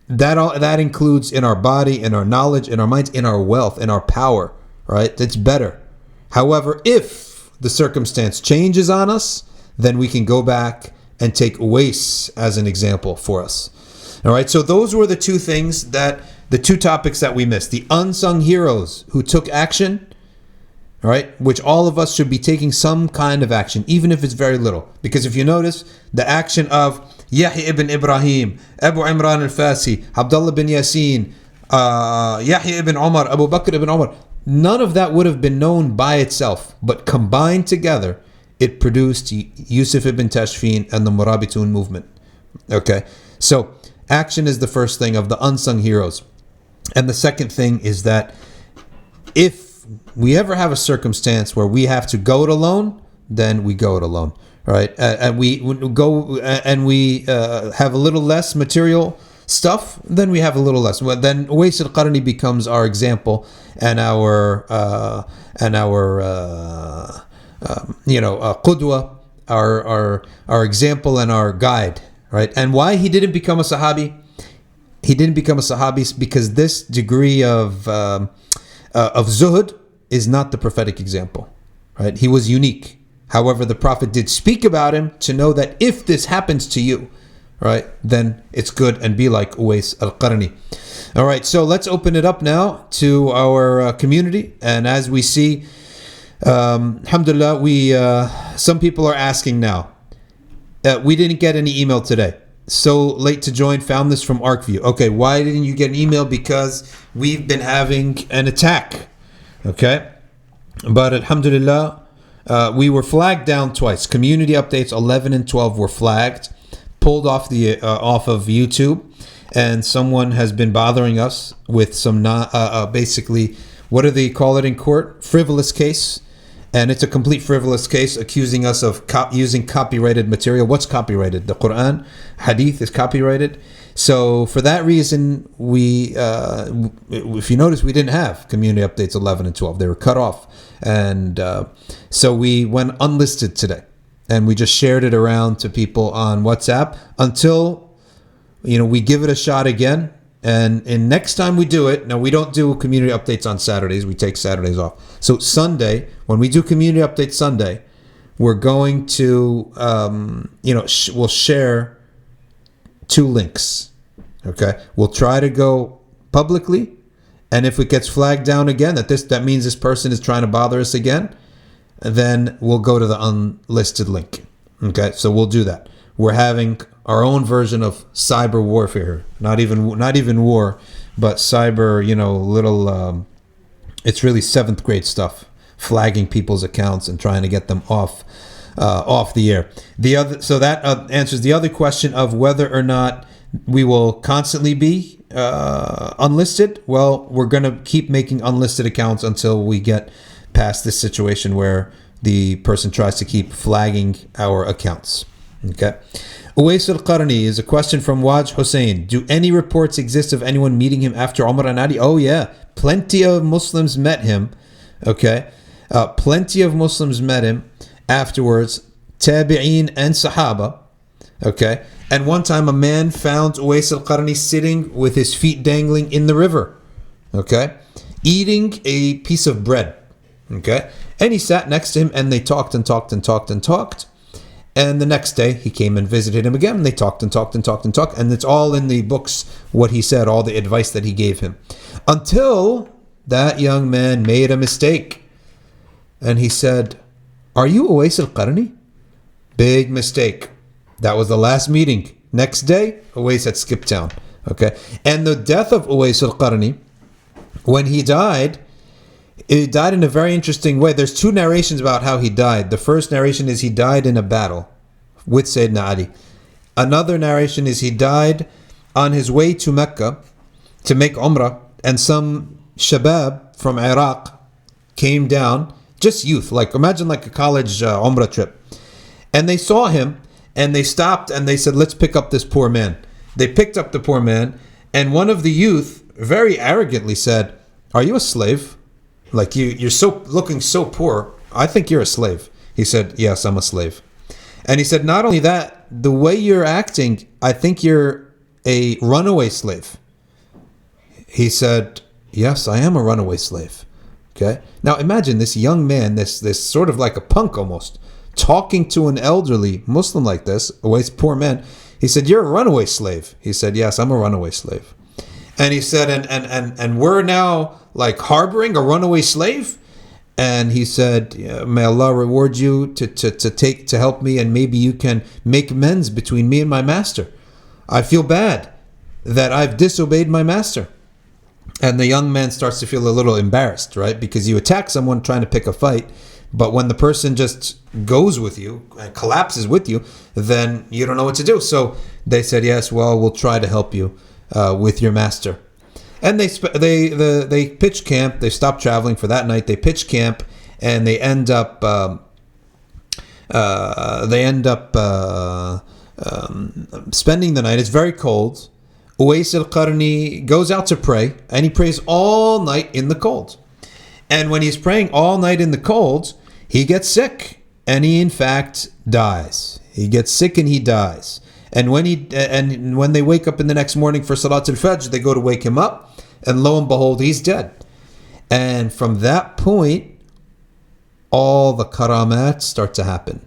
that includes in our body, in our knowledge, in our minds, in our wealth, in our power, right? It's better. However, if the circumstance changes on us, then we can go back and take Uwais as an example for us. All right, so those were the two topics that we missed. The unsung heroes who took action, all right, which all of us should be taking some kind of action, even if it's very little. Because if you notice, the action of Yahya ibn Ibrahim, Abu Imran al-Fasi, Abdullah bin Yasin, Yahya ibn Umar, Abu Bakr ibn Umar, none of that would have been known by itself. But combined together, it produced Yusuf ibn Tashfin and the Murabitun movement. Okay, so action is the first thing of the unsung heroes. And the second thing is that if we ever have a circumstance where we have to go it alone, then we go it alone, right? And we go and we have a little less material stuff, then we have a little less. Well, then Uwais al-Qarni becomes our example and our qudwa, our example and our guide, right? And why he didn't become a Sahabi? He didn't become a Sahabi because this degree of zuhud is not the prophetic example, right? He was unique. However, the Prophet did speak about him to know that if this happens to you, right, then it's good, and be like Uwais al-Qarni. All right, so let's open it up now to our community. And as we see, alhamdulillah, some people are asking now. We didn't get any email today. So late to join, found this from ArcView. Okay, why didn't you get an email? Because we've been having an attack. Okay, but alhamdulillah, we were flagged down twice. Community updates 11 and 12 were flagged, pulled off off of YouTube, and someone has been bothering us with some basically, what do they call it in court? Frivolous case. And it's a complete frivolous case, accusing us of using copyrighted material. What's copyrighted? The Quran, Hadith is copyrighted. So for that reason, we, if you notice, we didn't have community updates 11 and 12. They were cut off. And so we went unlisted today. And we just shared it around to people on WhatsApp until, we give it a shot again. And next time we do it, now we don't do community updates on Saturdays. We take Saturdays off. So Sunday, when we do community updates Sunday, we're going to, we'll share 2 links. Okay, we'll try to go publicly, and if it gets flagged down again, that means this person is trying to bother us again, then we'll go to the unlisted link. Okay, so we'll do that. We're having our own version of cyber warfare, not even war, but cyber. It's really 7th grade stuff, flagging people's accounts and trying to get them off the air. So that answers the other question of whether or not we will constantly be unlisted. Well, we're going to keep making unlisted accounts until we get past this situation where the person tries to keep flagging our accounts. Okay. Uwais al-Qarni is a question from Waj Hussein. Do any reports exist of anyone meeting him after Umrah and Adi? Oh yeah, plenty of Muslims met him. Okay, plenty of Muslims met him afterwards. Tabi'een and Sahaba. Okay, and one time a man found Uwais al-Qarni sitting with his feet dangling in the river. Okay, eating a piece of bread. Okay, and he sat next to him and they talked and talked and talked and talked. And the next day, he came and visited him again. And they talked and talked and talked and talked. And it's all in the books, what he said, all the advice that he gave him. Until that young man made a mistake. And he said, "Are you Uwais al-Qarni?" Big mistake. That was the last meeting. Next day, Uwais had skipped town. Okay. And the death of Uwais al-Qarni, when he died, it died in a very interesting way. There's 2 narrations about how he died. The first narration is he died in a battle with Sayyidina Ali. Another narration is he died on his way to Mecca to make Umrah, and some shabab from Iraq came down, just youth, imagine a college Umrah trip. And they saw him and they stopped and they said, "Let's pick up this poor man." They picked up the poor man, and one of the youth very arrogantly said, "Are you a slave? You're so looking so poor. I think you're a slave." He said, "Yes, I'm a slave." And he said, "Not only that, the way you're acting, I think you're a runaway slave." He said, "Yes, I am a runaway slave." Okay. Now imagine this young man, this sort of like a punk almost, talking to an elderly Muslim like this, a poor man. He said, "You're a runaway slave." He said, "Yes, I'm a runaway slave." And he said, and we're now harboring a runaway slave? And he said, "May Allah reward you to help me, and maybe you can make amends between me and my master. I feel bad that I've disobeyed my master." And the young man starts to feel a little embarrassed, right? Because you attack someone trying to pick a fight, but when the person just goes with you and collapses with you, then you don't know what to do. So they said, "Yes, well, we'll try to help you with your master." And they pitch camp. They stop traveling for that night. They pitch camp, and they end up spending the night. It's very cold. Uwais al-Qarni goes out to pray, and he prays all night in the cold. And when he's praying all night in the cold, he gets sick, and he in fact dies. He gets sick and he dies. And when they wake up in the next morning for Salat al-Fajr, they go to wake him up, and lo and behold, he's dead. And from that point, all the karamat start to happen.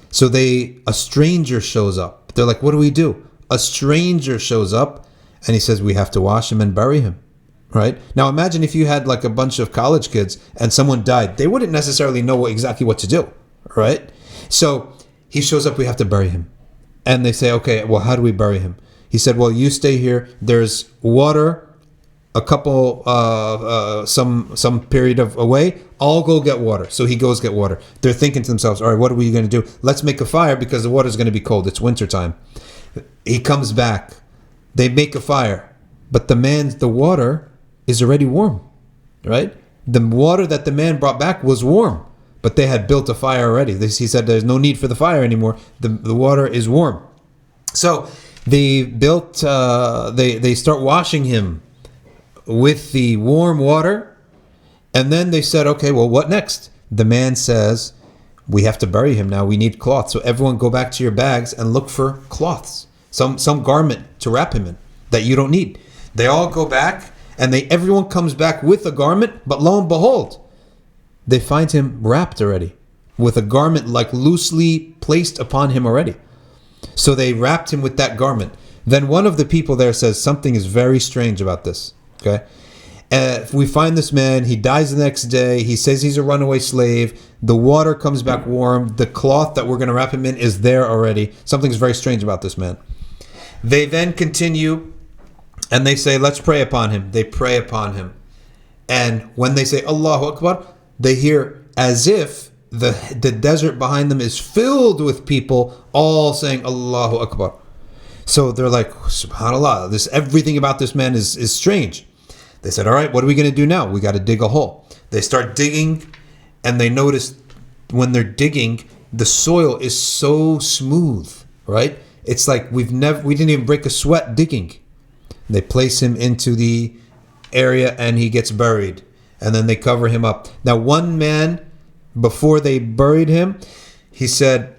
So a stranger shows up. They're like, what do we do? A stranger shows up, and he says, we have to wash him and bury him. Right? Now imagine if you had like a bunch of college kids and someone died. They wouldn't necessarily know exactly what to do. Right? So he shows up, we have to bury him. And they say, okay, well, how do we bury him? He said, well, you stay here. There's water, a couple, some period of away. I'll go get water. So he goes get water. They're thinking to themselves, all right, what are we going to do? Let's make a fire because the water's going to be cold. It's wintertime. He comes back. They make a fire. But the water is already warm, right? The water that the man brought back was warm, but they had built a fire already. He said there's no need for the fire anymore. The water is warm. So they they start washing him with the warm water, and then they said, okay, well, what next? The man says, we have to bury him now. We need cloth. So everyone go back to your bags and look for cloths, some garment to wrap him in that you don't need. They all go back, and everyone comes back with a garment, but lo and behold, they find him wrapped already with a garment like loosely placed upon him already. So they wrapped him with that garment. Then one of the people there says, something is very strange about this. Okay, we find this man, he dies the next day, he says he's a runaway slave, the water comes back warm, the cloth that we're going to wrap him in is there already. Something's very strange about this man. They then continue and they say, let's pray upon him. They pray upon him. And when they say Allahu Akbar, they hear as if the desert behind them is filled with people all saying Allahu Akbar. So they're like, SubhanAllah, everything about this man is strange. They said, all right, what are we going to do now? We got to dig a hole. They start digging, and they notice when they're digging, the soil is so smooth, right? It's like we didn't even break a sweat digging. They place him into the area, and he gets buried, and then they cover him up. Now, one man, before they buried him, he said,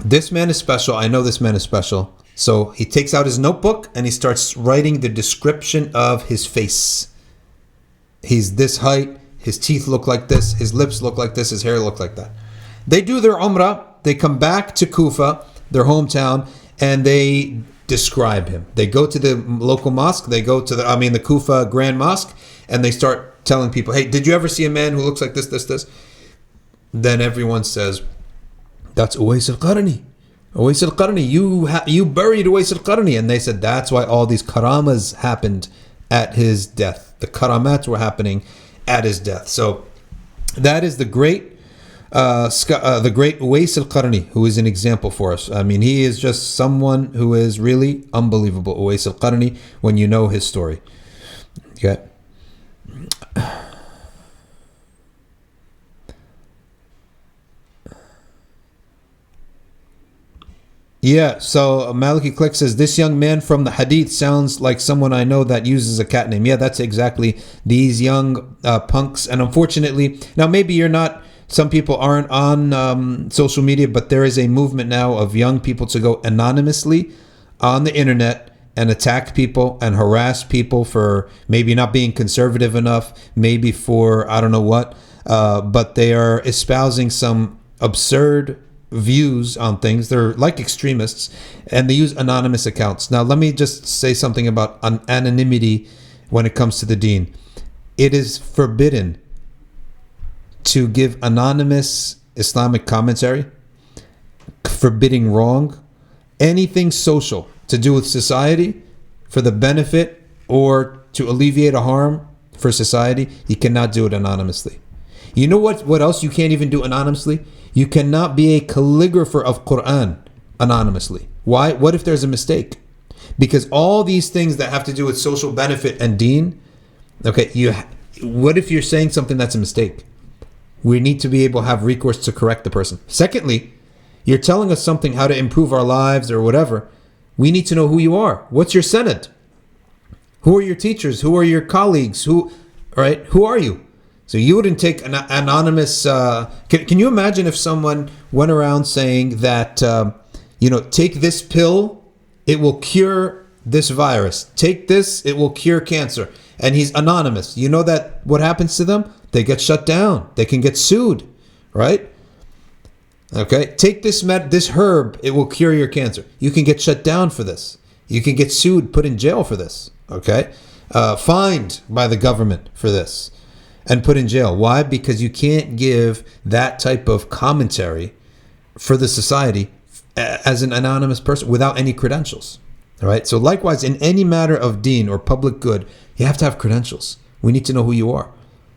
this man is special. I know this man is special. So he takes out his notebook and he starts writing the description of his face. He's this height, his teeth look like this, his lips look like this, his hair look like that. They do their umrah, they come back to Kufa, their hometown, and they describe him. They go to the local mosque, they go to the Kufa Grand Mosque, and they start telling people, hey, did you ever see a man who looks like this, this, this? Then everyone says, that's Uwais al-Qarni. Uwais al-Qarni, you buried Uwais al-Qarni. And they said that's why all these karamas happened at his death. The karamats were happening at his death. So that is the great Uwais al-Qarni, who is an example for us. I mean, he is just someone who is really unbelievable. Uwais al-Qarni, when you know his story. Okay. Yeah, so Maliki Click says, this young man from the hadith sounds like someone I know that uses a cat name. Yeah, that's exactly these young punks. And unfortunately, now maybe some people aren't on social media, but there is a movement now of young people to go anonymously on the internet and attack people and harass people for maybe not being conservative enough, maybe for I don't know what, but they are espousing some absurd views on things. They're like extremists, and they use anonymous accounts. Now let me just say something about anonymity when it comes to the deen. It is forbidden to give anonymous Islamic commentary, forbidding wrong, anything social to do with society for the benefit or to alleviate a harm for society. You cannot do it anonymously. You know what else you can't even do anonymously? You cannot be a calligrapher of Quran anonymously. Why? What if there's a mistake? Because all these things that have to do with social benefit and deen, okay, what if you're saying something that's a mistake? We need to be able to have recourse to correct the person. Secondly, you're telling us something, how to improve our lives or whatever. We need to know who you are. What's your senate? Who are your teachers? Who are your colleagues? Who are you? So you wouldn't take an anonymous... Can you imagine if someone went around saying that, take this pill, it will cure this virus. Take this, it will cure cancer. And he's anonymous. You know that what happens to them? They get shut down. They can get sued, right? Okay, take this herb, it will cure your cancer. You can get shut down for this. You can get sued, put in jail for this. Okay, fined by the government for this and put in jail. Why? Because you can't give that type of commentary for the society as an anonymous person without any credentials. All right. So likewise, in any matter of deen or public good, you have to have credentials. We need to know who you are.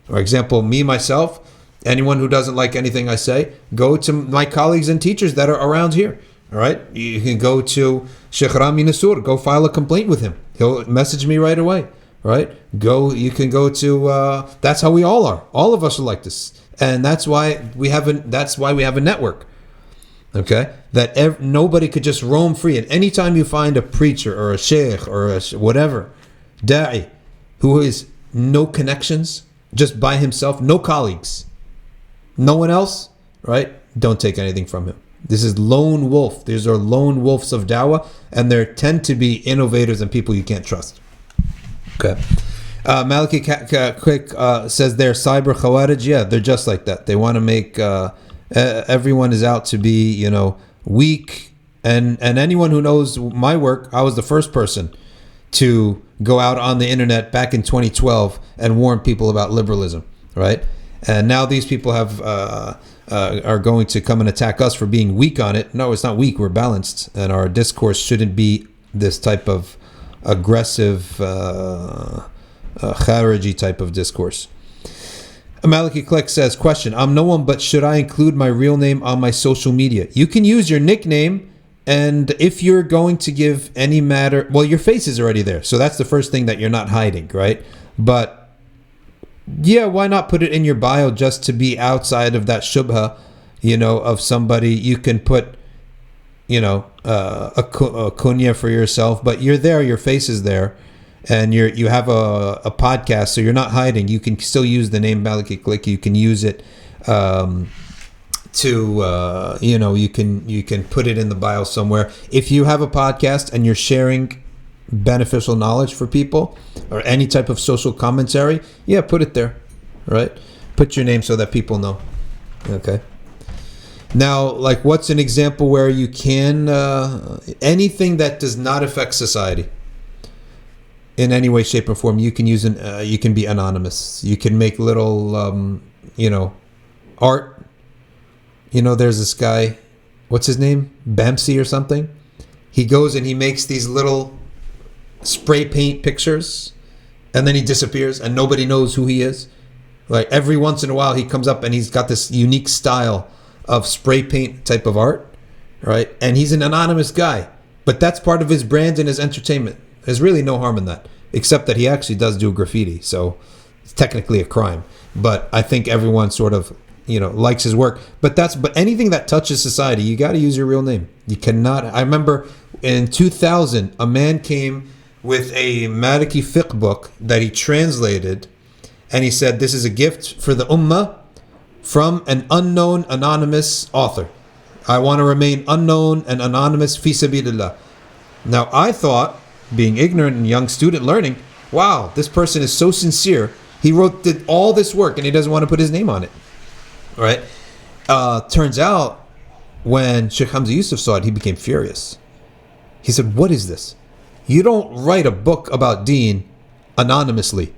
For example, me, myself, anyone who doesn't like anything I say, go to my colleagues and teachers that are around here. All right. You can go to Sheikh Rami Nasur, go file a complaint with him. He'll message me right away. Right. You can go to, that's how we all are. All of us are like this. And that's why we have a network. Okay. That nobody could just roam free. And anytime you find a preacher or a sheikh or a whatever, da'i, who has no connections, just by himself, no colleagues, no one else, right? Don't take anything from him. This is lone wolf. These are lone wolves of dawah, and they tend to be innovators and people you can't trust. Okay. Maliki Quick says they're cyber khawarij. Yeah, they're just like that. They want to make everyone is out to be, weak. And anyone who knows my work, I was the first person to go out on the internet back in 2012 and warn people about liberalism, right? And now these people are going to come and attack us for being weak on it. No, it's not weak. We're balanced, and our discourse shouldn't be this type of aggressive, khariji type of discourse. Maliki Click says, question, I'm no one, but should I include my real name on my social media? You can use your nickname, and if you're going to give any matter, well, your face is already there. So that's the first thing that you're not hiding, right? But yeah, why not put it in your bio just to be outside of that shubha, of somebody. You can put, a kunya for yourself, but you're there, your face is there, and you have a podcast, so you're not hiding. You can still use the name Maliki Click. You can use it you can put it in the bio somewhere. If you have a podcast and you're sharing beneficial knowledge for people or any type of social commentary, yeah, put it there, right? Put your name so that people know. Okay. Now, like, what's an example where you can anything that does not affect society in any way, shape, or form? You can use you can be anonymous. You can make little art. There's this guy, what's his name? Bamsi or something. He goes and he makes these little spray paint pictures, and then he disappears and nobody knows who he is. Like every once in a while he comes up and he's got this unique style of spray paint type of art, right? And he's an anonymous guy, but that's part of his brand and his entertainment. There's really no harm in that, except that he actually does do graffiti, so it's technically a crime. But I think everyone sort of likes his work. But anything that touches society, you got to use your real name. You cannot. I remember in 2000, a man came with a Maliki fiqh book that he translated, and he said, this is a gift for the ummah from an unknown anonymous author. I want to remain unknown and anonymous fi sabilillah. Now I thought, being ignorant and young student learning, wow, this person is so sincere. He did all this work and he doesn't want to put his name on it. All right. Turns out when Sheikh Hamza Yusuf saw it, he became furious. He said, what is this? You don't write a book about deen anonymously.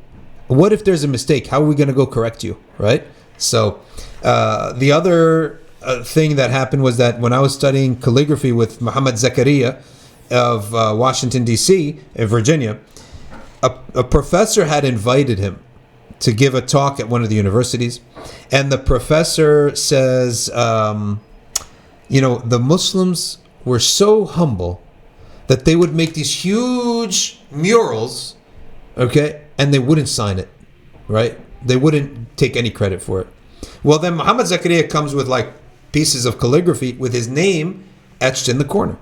What if there's a mistake? How are we going to go correct you? Right? So the other thing that happened was that when I was studying calligraphy with Muhammad Zakaria of Washington, D.C., in Virginia, a professor had invited him to give a talk at one of the universities. And the professor says, the Muslims were so humble that they would make these huge murals, okay, and they wouldn't sign it, right? They wouldn't take any credit for it. Well, then Muhammad Zakaria comes with like pieces of calligraphy with his name etched in the corner.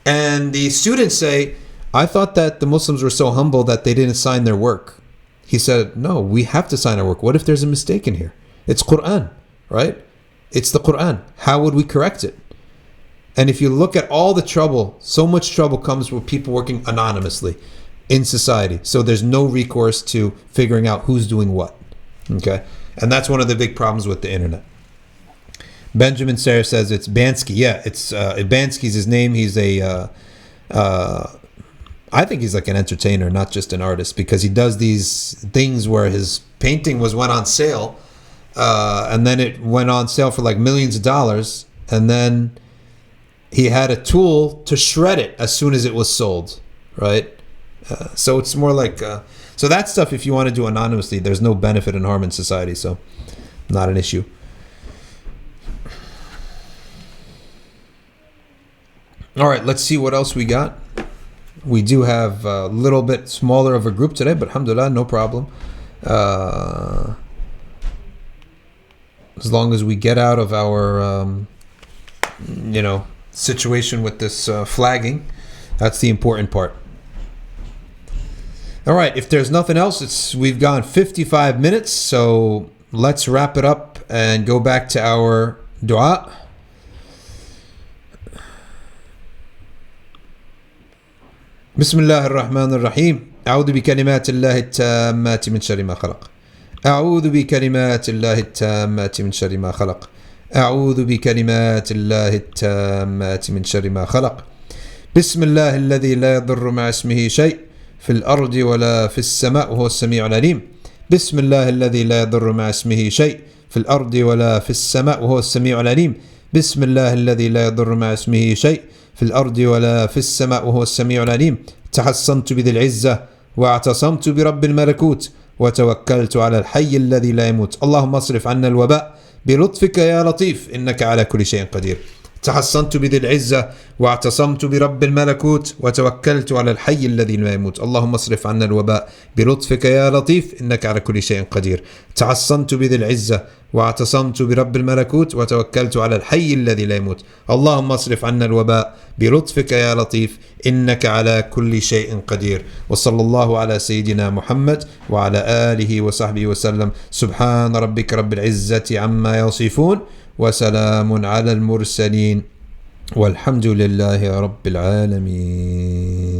And the students say, I thought that the Muslims were so humble that they didn't sign their work. He said, no, we have to sign our work. What if there's a mistake in here? It's Quran, right? It's the Quran. How would we correct it? And if you look at all the trouble, so much trouble comes with people working anonymously in society. So there's no recourse to figuring out who's doing what. Okay? And that's one of the big problems with the internet. Benjamin Sayre says it's Bansky. Yeah, it's Bansky's his name. He's I think he's like an entertainer, not just an artist, because he does these things where his painting went on sale, and then it went on sale for like millions of dollars, and then he had a tool to shred it as soon as it was sold, right? So it's more like so that stuff. If you want to do anonymously, there's no benefit and harm in society, so not an issue. All right, let's see what else we got. We do have a little bit smaller of a group today, but alhamdulillah, no problem. As long as we get out of our, situation with this flagging, that's the important part. All right, if there's nothing else, we've gone 55 minutes, so let's wrap it up and go back to our dua. بسم الله الرحمن الرحيم أعوذ بكلمات الله التامات من شر ما خلق أعوذ بكلمات الله التامات من شر ما خلق أعوذ بكلمات الله التامات من شر ما خلق بسم الله الذي لا يضر مع اسمه شيء في الأرض ولا في السماء وهو السميع العليم بسم الله الذي لا يضر مع اسمه شيء في الأرض ولا في السماء وهو السميع العليم بسم الله الذي لا يضر مع اسمه شيء في الأرض ولا في السماء وهو السميع العليم تحصنت بذي العزة واعتصمت برب الملكوت وتوكلت على الحي الذي لا يموت اللهم اصرف عنا الوباء بلطفك يا لطيف إنك على كل شيء قدير تحصنت بذي العزة واعتصمت برب الملكوت وتوكلت على الحي الذي لا يموت اللهم اصرف عنا الوباء بلطفك يا لطيف إنك على كل شيء قدير تحصنت بذي العزة واعتصمت برب الملكوت وتوكلت على الحي الذي لا يموت اللهم اصرف عنا الوباء بلطفك يا لطيف إنك على كل شيء قدير وصلى الله على سيدنا محمد وعلى آله وصحبه وسلم سبحان ربك رب العزة عما يصفون وسلام على المرسلين والحمد لله رب العالمين.